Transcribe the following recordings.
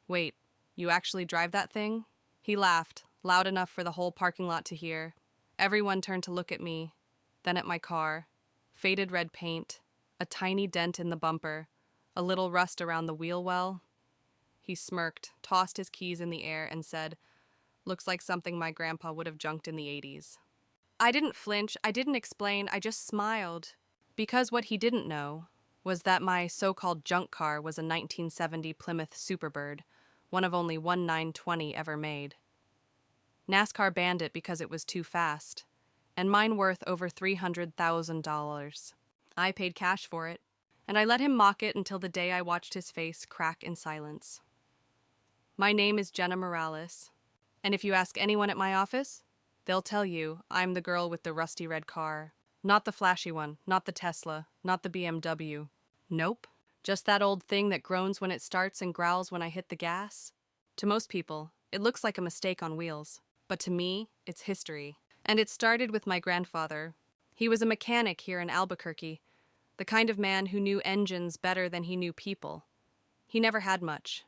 Wait, you actually drive that thing? He laughed, loud enough for the whole parking lot to hear. Everyone turned to look at me, then at my car. Faded red paint, a tiny dent in the bumper, a little rust around the wheel well. He smirked, tossed his keys in the air, and said, "Looks like something my grandpa would have junked in the 80s. I didn't flinch, I didn't explain, I just smiled. Because what he didn't know was that my so-called junk car was a 1970 Plymouth Superbird, one of only 1920 ever made. NASCAR banned it because it was too fast, and mine worth over $300,000. I paid cash for it, and I let him mock it until the day I watched his face crack in silence. My name is Jenna Morales, and if you ask anyone at my office, they'll tell you I'm the girl with the rusty red car. Not the flashy one, not the Tesla, not the BMW. Nope. Just that old thing that groans when it starts and growls when I hit the gas. To most people, it looks like a mistake on wheels. But to me, it's history. And it started with my grandfather. He was a mechanic here in Albuquerque, the kind of man who knew engines better than he knew people. He never had much.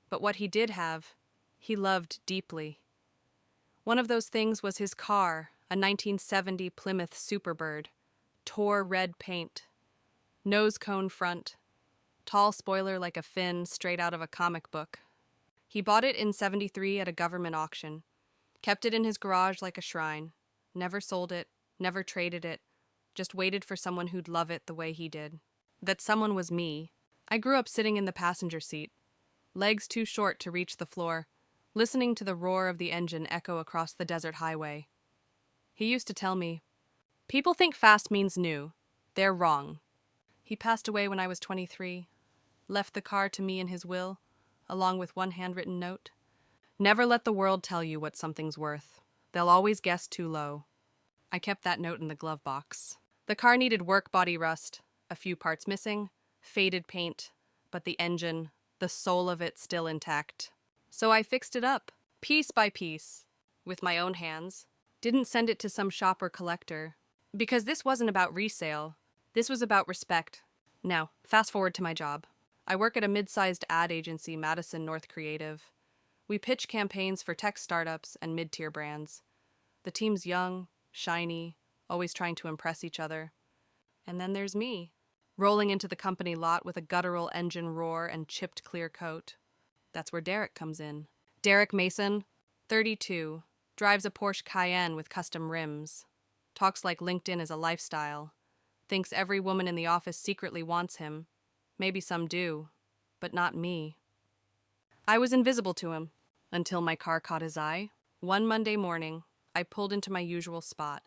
But what he did have, he loved deeply. One of those things was his car, a 1970 Plymouth Superbird. Tore red paint. Nose cone front. Tall spoiler like a fin straight out of a comic book. He bought it in '73 at a government auction. Kept it in his garage like a shrine. Never sold it, never traded it. Just waited for someone who'd love it the way he did. That someone was me. I grew up sitting in the passenger seat. Legs too short to reach the floor, listening to the roar of the engine echo across the desert highway. He used to tell me, "People think fast means new. They're wrong." He passed away when I was 23, left the car to me in his will, along with one handwritten note. Never let the world tell you what something's worth. They'll always guess too low. I kept that note in the glove box. The car needed work body rust, a few parts missing, faded paint, but the engine, the soul of it still intact. So I fixed it up, piece by piece, with my own hands. Didn't send it to some shop or collector, because this wasn't about resale. This was about respect. Now, fast forward to my job. I work at a mid-sized ad agency, Madison North Creative. We pitch campaigns for tech startups and mid-tier brands. The team's young, shiny, always trying to impress each other. And then there's me, rolling into the company lot with a guttural engine roar and chipped clear coat. That's where Derek comes in. Derek Mason, 32, drives a Porsche Cayenne with custom rims. Talks like LinkedIn is a lifestyle. Thinks every woman in the office secretly wants him. Maybe some do, but not me. I was invisible to him, until my car caught his eye. One Monday morning, I pulled into my usual spot.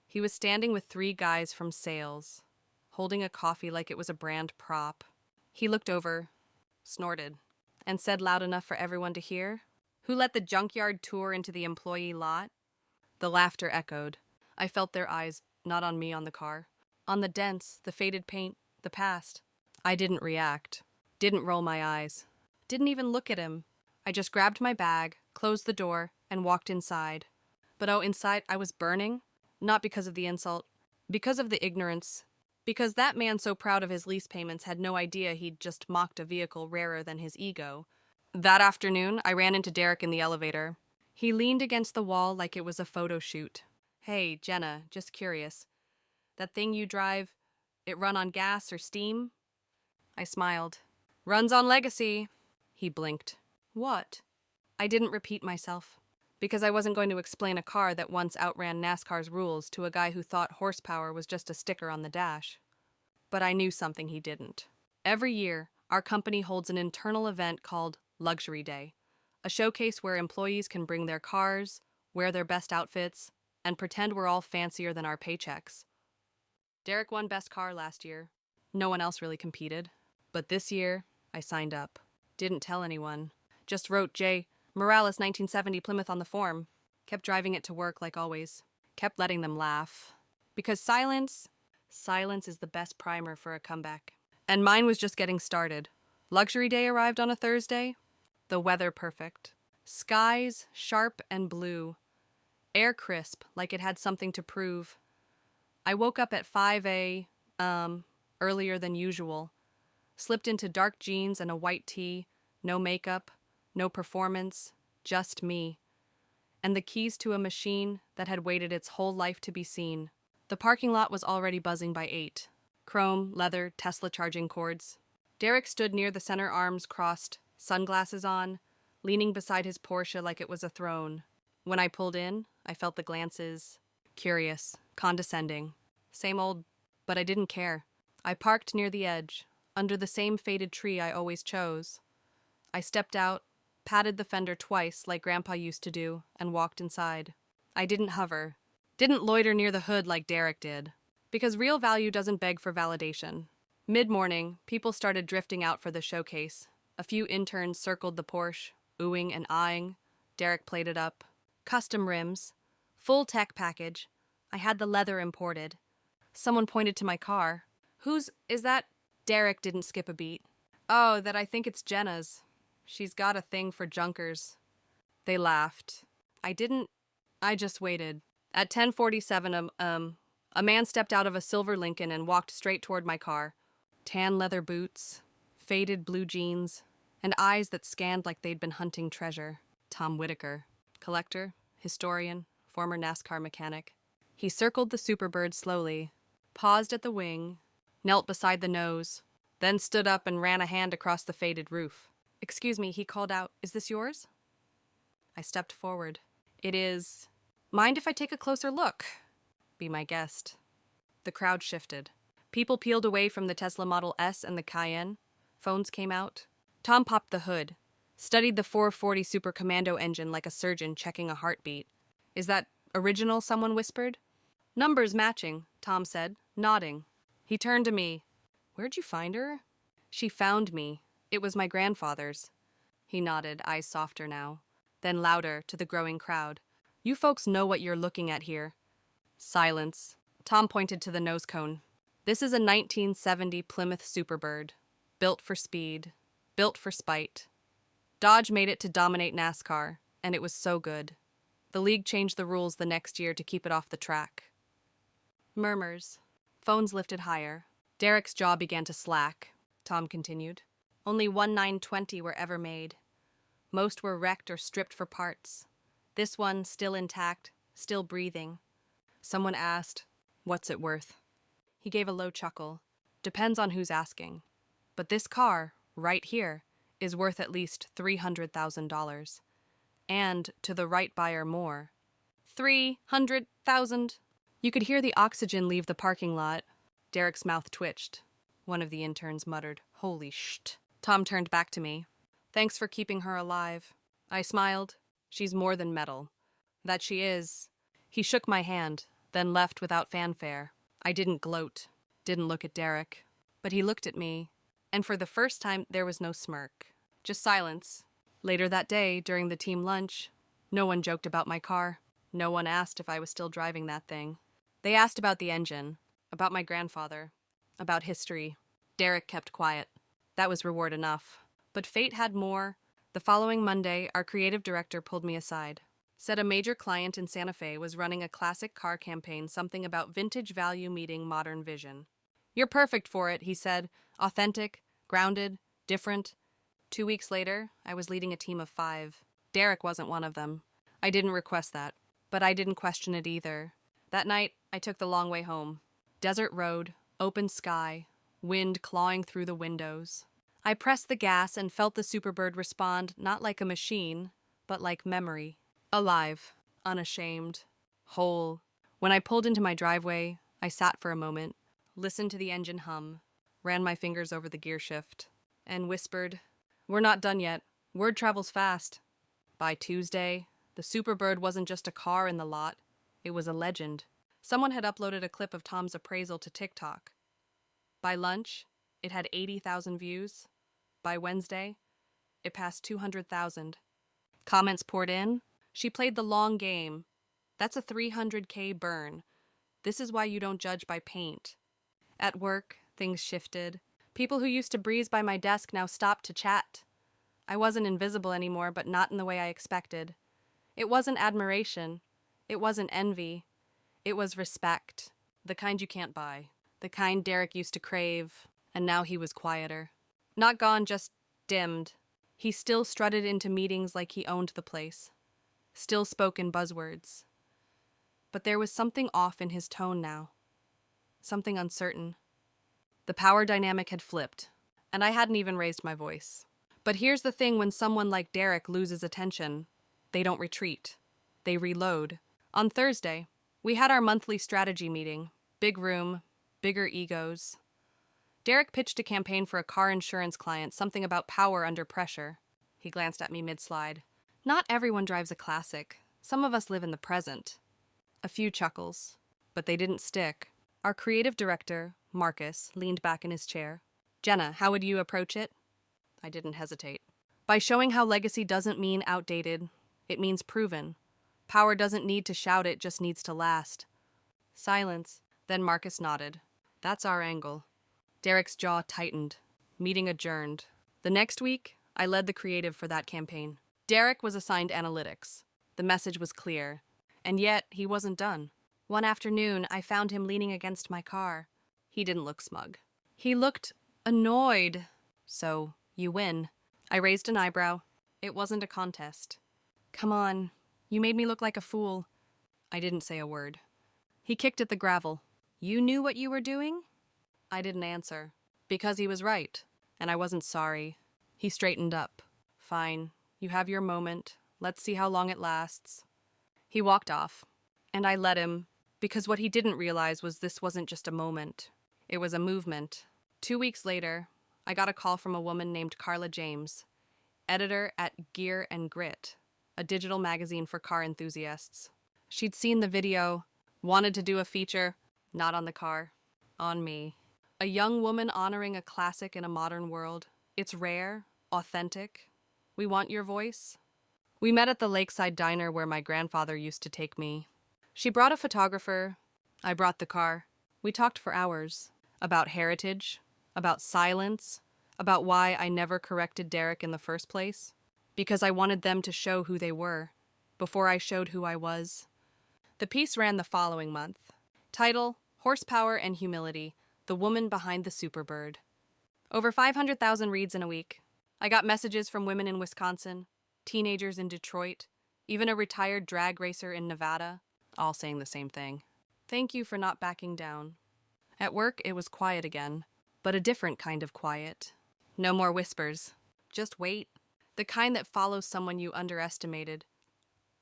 He was standing with 3 guys from sales, holding a coffee like it was a brand prop. He looked over, snorted, and said loud enough for everyone to hear, "Who let the junkyard tour into the employee lot?" The laughter echoed. I felt their eyes, not on me on the car. On the dents, the faded paint, the past. I didn't react. Didn't roll my eyes. Didn't even look at him. I just grabbed my bag, closed the door, and walked inside. But oh, inside I was burning. Not because of the insult. Because of the ignorance. Because that man so proud of his lease payments had no idea he'd just mocked a vehicle rarer than his ego. That afternoon, I ran into Derek in the elevator. He leaned against the wall like it was a photo shoot. "Hey, Jenna, just curious. That thing you drive, it run on gas or steam?" I smiled. "Runs on legacy." He blinked. "What?" I didn't repeat myself, because I wasn't going to explain a car that once outran NASCAR's rules to a guy who thought horsepower was just a sticker on the dash. But I knew something he didn't. Every year, our company holds an internal event called Luxury Day, a showcase where employees can bring their cars, wear their best outfits, and pretend we're all fancier than our paychecks. Derek won Best Car last year. No one else really competed. But this year, I signed up. Didn't tell anyone. Just wrote J. Morales 1970 Plymouth on the form. Kept driving it to work like always. Kept letting them laugh. Because silence is the best primer for a comeback. And mine was just getting started. Luxury Day arrived on a Thursday. The weather perfect. Skies sharp and blue. Air crisp, like it had something to prove. I woke up at 5 a.m. earlier than usual. Slipped into dark jeans and a white tee, no makeup, no performance, just me. And the keys to a machine that had waited its whole life to be seen. The parking lot was already buzzing by 8. Chrome, leather, Tesla charging cords. Derek stood near the center, arms crossed, sunglasses on, leaning beside his Porsche like it was a throne. When I pulled in, I felt the glances. Curious, condescending. Same old, but I didn't care. I parked near the edge, under the same faded tree I always chose. I stepped out, patted the fender twice like Grandpa used to do, and walked inside. I didn't hover. Didn't loiter near the hood like Derek did. Because real value doesn't beg for validation. Mid-morning, people started drifting out for the showcase. A few interns circled the Porsche, oohing and eyeing. Derek played it up. Custom rims. Full tech package. I had the leather imported. Someone pointed to my car. Whose is that? Derek didn't skip a beat. Oh, that I think it's Jenna's. She's got a thing for junkers. They laughed. I just waited. At 10:47, a man stepped out of a silver Lincoln and walked straight toward my car. Tan leather boots, faded blue jeans, and eyes that scanned like they'd been hunting treasure. Tom Whitaker. Collector, historian, former NASCAR mechanic. He circled the Superbird slowly, paused at the wing, knelt beside the nose, then stood up and ran a hand across the faded roof. "Excuse me," he called out. "Is this yours?" I stepped forward. "It is. Mind if I take a closer look?" Be my guest. The crowd shifted. People peeled away from the Tesla Model S and the Cayenne. Phones came out. Tom popped the hood, studied the 440 Super Commando engine like a surgeon checking a heartbeat. "Is that original?" someone whispered. "Numbers matching," Tom said, nodding. He turned to me. "Where'd you find her?" "She found me. It was my grandfather's." He nodded, eyes softer now. Then louder, to the growing crowd. "You folks know what you're looking at here." Silence. Tom pointed to the nose cone. "This is a 1970 Plymouth Superbird. Built for speed. Built for spite. Dodge made it to dominate NASCAR, and it was so good. The league changed the rules the next year to keep it off the track." Murmurs. Phones lifted higher. Derek's jaw began to slack. Tom continued. "Only 1920 were ever made. Most were wrecked or stripped for parts. This one, still intact, still breathing." Someone asked, "What's it worth?" He gave a low chuckle. "Depends on who's asking. But this car, right here, is worth at least $300,000. And, to the right buyer, more. 300,000! You could hear the oxygen leave the parking lot. Derek's mouth twitched. One of the interns muttered, "Holy sht." Tom turned back to me. "Thanks for keeping her alive." I smiled. "She's more than metal." "That she is." He shook my hand, then left without fanfare. I didn't gloat, didn't look at Derek. But he looked at me, and for the first time there was no smirk. Just silence. Later that day, during the team lunch, no one joked about my car. No one asked if I was still driving that thing. They asked about the engine, about my grandfather, about history. Derek kept quiet. That was reward enough. But fate had more. The following Monday, our creative director pulled me aside. Said a major client in Santa Fe was running a classic car campaign, something about vintage value meeting modern vision. "You're perfect for it," he said. "Authentic, grounded, different." 2 weeks later, I was leading a team of 5. Derek wasn't one of them. I didn't request that, but I didn't question it either. That night, I took the long way home. Desert road, open sky, wind clawing through the windows. I pressed the gas and felt the Superbird respond not like a machine, but like memory. Alive, unashamed, whole. When I pulled into my driveway, I sat for a moment, listened to the engine hum, ran my fingers over the gear shift, and whispered, "We're not done yet. Word travels fast." By Tuesday, the Superbird wasn't just a car in the lot. It was a legend. Someone had uploaded a clip of Tom's appraisal to TikTok. By lunch, it had 80,000 views. By Wednesday, it passed 200,000. Comments poured in. "She played the long game. That's a 300K burn. This is why you don't judge by paint." At work, things shifted. People who used to breeze by my desk now stopped to chat. I wasn't invisible anymore, but not in the way I expected. It wasn't admiration. It wasn't envy. It was respect. The kind you can't buy. The kind Derek used to crave, and now he was quieter. Not gone, just dimmed. He still strutted into meetings like he owned the place, still spoke in buzzwords. But there was something off in his tone now, something uncertain. The power dynamic had flipped, and I hadn't even raised my voice. But here's the thing: when someone like Derek loses attention, they don't retreat. They reload. On Thursday, we had our monthly strategy meeting. Big room, bigger egos. Derek pitched a campaign for a car insurance client, something about power under pressure. He glanced at me mid-slide. Not everyone drives a classic. Some of us live in the present. A few chuckles, but they didn't stick. Our creative director, Marcus, leaned back in his chair. Jenna, how would you approach it? I didn't hesitate. By showing how legacy doesn't mean outdated, it means proven. Power doesn't need to shout, it just needs to last. Silence. Then Marcus nodded. That's our angle. Derek's jaw tightened. Meeting adjourned. The next week, I led the creative for that campaign. Derek was assigned analytics. The message was clear. And yet, he wasn't done. One afternoon, I found him leaning against my car. He didn't look smug. He looked annoyed. So, you win. I raised an eyebrow. It wasn't a contest. Come on. You made me look like a fool. I didn't say a word. He kicked at the gravel. You knew what you were doing? I didn't answer. Because he was right. And I wasn't sorry. He straightened up. Fine. You have your moment. Let's see how long it lasts. He walked off. And I let him, because what he didn't realize was this wasn't just a moment. It was a movement. 2 weeks later, I got a call from a woman named Carla James, editor at Gear and Grit, a digital magazine for car enthusiasts. She'd seen the video, wanted to do a feature, not on the car, on me. A young woman honoring a classic in a modern world. It's rare, authentic. We want your voice. We met at the lakeside diner where my grandfather used to take me. She brought a photographer. I brought the car. We talked for hours. About heritage, about silence, about why I never corrected Derek in the first place. Because I wanted them to show who they were, before I showed who I was. The piece ran the following month. Title, Horsepower and Humility, The Woman Behind the Superbird. Over 500,000 reads in a week. I got messages from women in Wisconsin, teenagers in Detroit, even a retired drag racer in Nevada, all saying the same thing. Thank you for not backing down. At work, it was quiet again, but a different kind of quiet. No more whispers. Just wait. The kind that follows someone you underestimated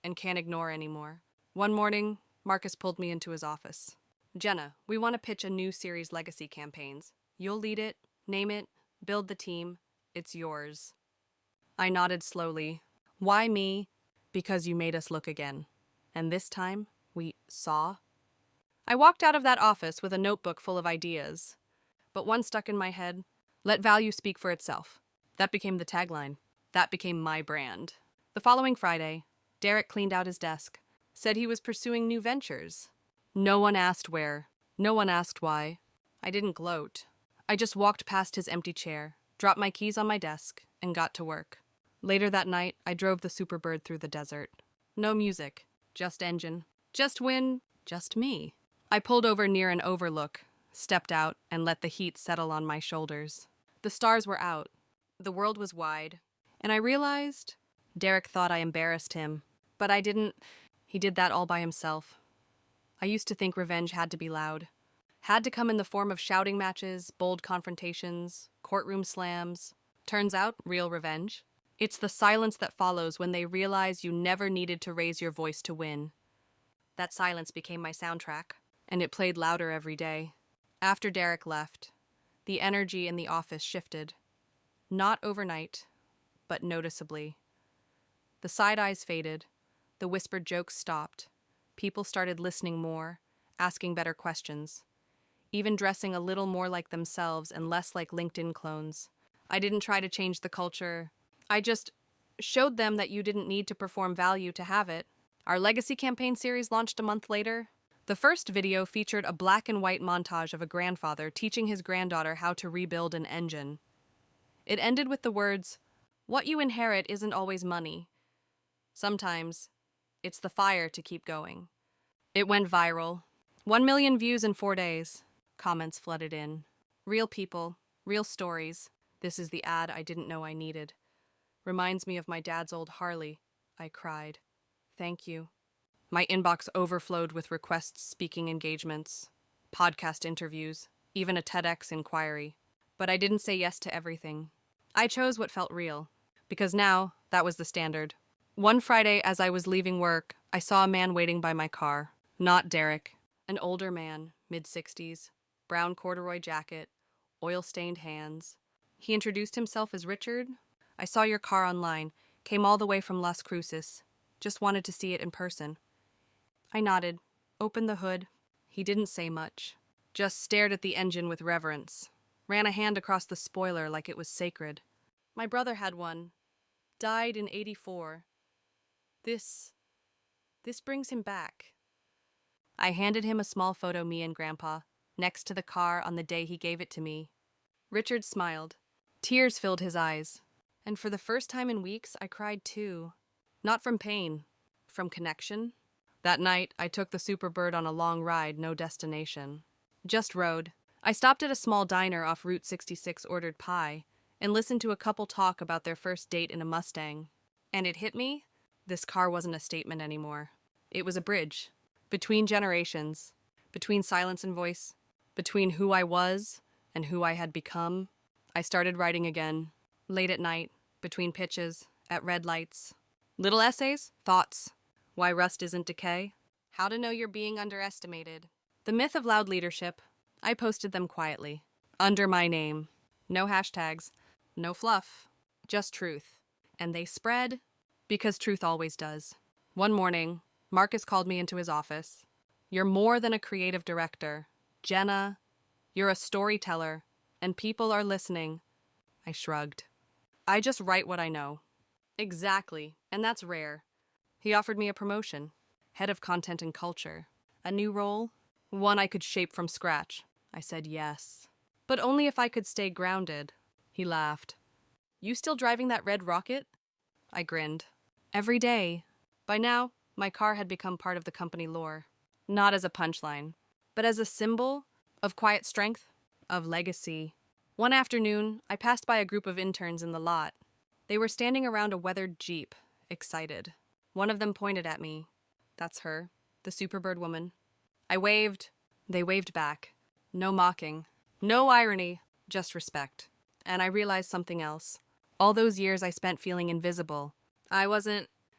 and can't ignore anymore. One morning, Marcus pulled me into his office. Jenna, we want to pitch a new series legacy campaigns. You'll lead it, name it, build the team. It's yours. I nodded slowly. Why me? Because you made us look again. And this time, we saw. I walked out of that office with a notebook full of ideas. But one stuck in my head. Let value speak for itself. That became the tagline. That became my brand. The following Friday, Derek cleaned out his desk, said he was pursuing new ventures. No one asked where. No one asked why. I didn't gloat. I just walked past his empty chair, dropped my keys on my desk, and got to work. Later that night, I drove the Superbird through the desert. No music, just engine, just wind, just me. I pulled over near an overlook, stepped out, and let the heat settle on my shoulders. The stars were out. The world was wide. And I realized Derek thought I embarrassed him, but I didn't. He did that all by himself. I used to think revenge had to be loud. Had to come in the form of shouting matches, bold confrontations, courtroom slams. Turns out, real revenge. It's the silence that follows when they realize you never needed to raise your voice to win. That silence became my soundtrack, and it played louder every day. After Derek left, the energy in the office shifted. Not overnight, but noticeably. The side eyes faded. The whispered jokes stopped. People started listening more, asking better questions, even dressing a little more like themselves and less like LinkedIn clones. I didn't try to change the culture. I just showed them that you didn't need to perform value to have it. Our legacy campaign series launched a month later. The first video featured a black and white montage of a grandfather teaching his granddaughter how to rebuild an engine. It ended with the words, "What you inherit isn't always money. Sometimes, it's the fire to keep going." It went viral. 1 million views in 4 days. Comments flooded in. Real people, real stories. This is the ad I didn't know I needed. Reminds me of my dad's old Harley. I cried. Thank you. My inbox overflowed with requests, speaking engagements, podcast interviews, even a TEDx inquiry. But I didn't say yes to everything. I chose what felt real, because now that was the standard. One Friday, as I was leaving work, I saw a man waiting by my car. Not Derek. An older man, mid-60s, brown corduroy jacket, oil-stained hands. He introduced himself as Richard. I saw your car online, came all the way from Las Cruces. Just wanted to see it in person. I nodded, opened the hood. He didn't say much, just stared at the engine with reverence, ran a hand across the spoiler like it was sacred. My brother had one. Died in '84. This brings him back. I handed him a small photo, me and Grandpa, next to the car on the day he gave it to me. Richard smiled. Tears filled his eyes. And for the first time in weeks, I cried too. Not from pain, from connection. That night, I took the Superbird on a long ride, no destination. Just rode. I stopped at a small diner off Route 66, ordered pie, and listened to a couple talk about their first date in a Mustang. And it hit me, this car wasn't a statement anymore. It was a bridge. Between generations. Between silence and voice. Between who I was and who I had become. I started writing again. Late at night. Between pitches. At red lights. Little essays. Thoughts. Why rust isn't decay. How to know you're being underestimated. The myth of loud leadership. I posted them quietly. Under my name. No hashtags. No fluff. Just truth. And they spread because truth always does. One morning, Marcus called me into his office. You're more than a creative director. Jenna, you're a storyteller, and people are listening. I shrugged. I just write what I know. Exactly, and that's rare. He offered me a promotion, head of content and culture. A new role, one I could shape from scratch. I said yes. But only if I could stay grounded. He laughed. You still driving that red rocket? I grinned. Every day. By now, my car had become part of the company lore. Not as a punchline, but as a symbol of quiet strength, of legacy. One afternoon, I passed by a group of interns in the lot. They were standing around a weathered Jeep, excited. One of them pointed at me. That's her, the Superbird woman. I waved. They waved back. No mocking. No irony, just respect. And I realized something else. All those years I spent feeling invisible.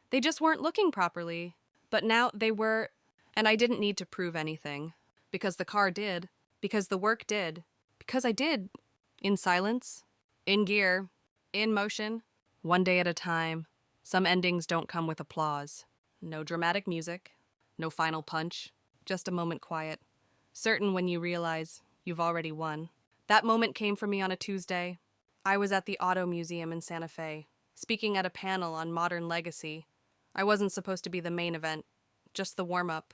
They just weren't looking properly. But now they were, and I didn't need to prove anything. Because the car did. Because the work did. Because I did. In silence. In gear. In motion. One day at a time. Some endings don't come with applause. No dramatic music. No final punch. Just a moment quiet. Certain when you realize you've already won. That moment came for me on a Tuesday. I was at the Auto Museum in Santa Fe, speaking at a panel on modern legacy. I wasn't supposed to be the main event, just the warm-up.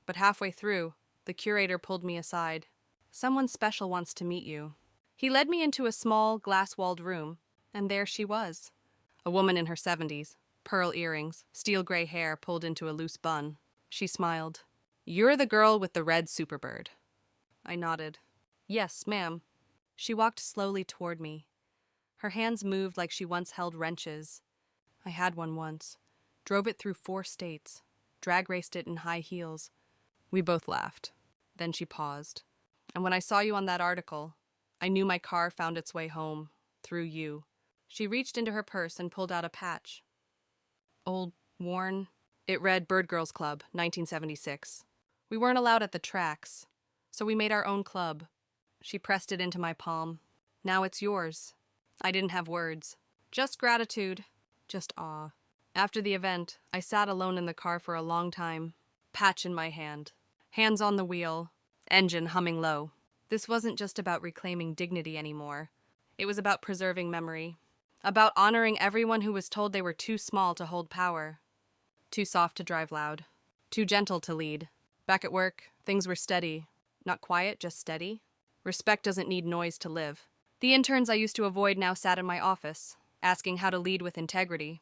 But halfway through, the curator pulled me aside. Someone special wants to meet you. He led me into a small, glass-walled room, and there she was. A woman in her 70s, pearl earrings, steel gray hair pulled into a loose bun. She smiled. You're the girl with the red Superbird. I nodded. Yes, ma'am. She walked slowly toward me. Her hands moved like she once held wrenches. I had one once. Drove it through 4 states. Drag raced it in high heels. We both laughed. Then she paused. And when I saw you on that article, I knew my car found its way home. Through you. She reached into her purse and pulled out a patch. Old, worn. It read Bird Girls Club, 1976. We weren't allowed at the tracks, so we made our own club. She pressed it into my palm. Now it's yours. I didn't have words. Just gratitude. Just awe. After the event, I sat alone in the car for a long time. Patch in my hand. Hands on the wheel. Engine humming low. This wasn't just about reclaiming dignity anymore. It was about preserving memory. About honoring everyone who was told they were too small to hold power. Too soft to drive loud. Too gentle to lead. Back at work, things were steady. Not quiet, just steady. Respect doesn't need noise to live. The interns I used to avoid now sat in my office, asking how to lead with integrity.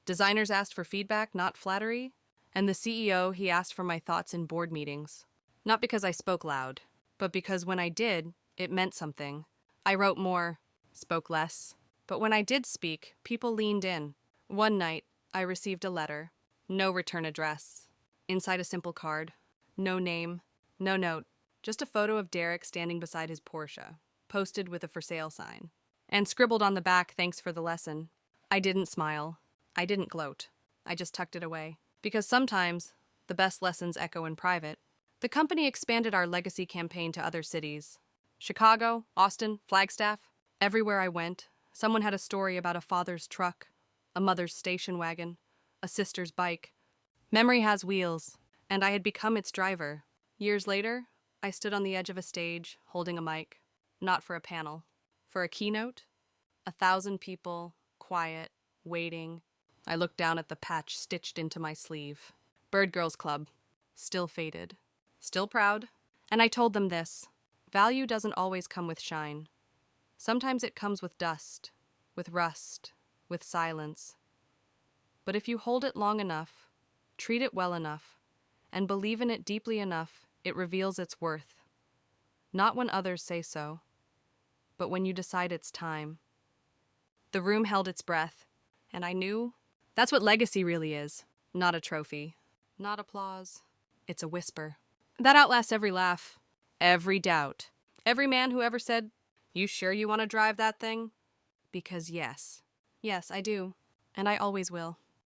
Designers asked for feedback, not flattery. And the CEO, he asked for my thoughts in board meetings. Not because I spoke loud, but because when I did, it meant something. I wrote more, spoke less, But when I did speak, people leaned in. One night, I received a letter. No return address. Inside a simple card. No name. No note. Just a photo of Derek standing beside his Porsche, posted with a for sale sign. And scribbled on the back, "Thanks for the lesson." I didn't smile. I didn't gloat. I just tucked it away. Because sometimes, the best lessons echo in private. The company expanded our legacy campaign to other cities. Chicago, Austin, Flagstaff. Everywhere I went, someone had a story about a father's truck, a mother's station wagon, a sister's bike. Memory has wheels, and I had become its driver. Years later, I stood on the edge of a stage, holding a mic. Not for a panel. For a keynote. 1,000 people, quiet, waiting. I looked down at the patch stitched into my sleeve. Bird Girls Club. Still faded. Still proud. And I told them this. Value doesn't always come with shine. Sometimes it comes with dust, with rust, with silence. But if you hold it long enough, treat it well enough, and believe in it deeply enough, it reveals its worth. Not when others say so, but when you decide it's time. The room held its breath, and I knew that's what legacy really is. Not a trophy, not applause. It's a whisper. That outlasts every laugh, every doubt, every man who ever said, "You sure you want to drive that thing?" Because yes, I do, and I always will.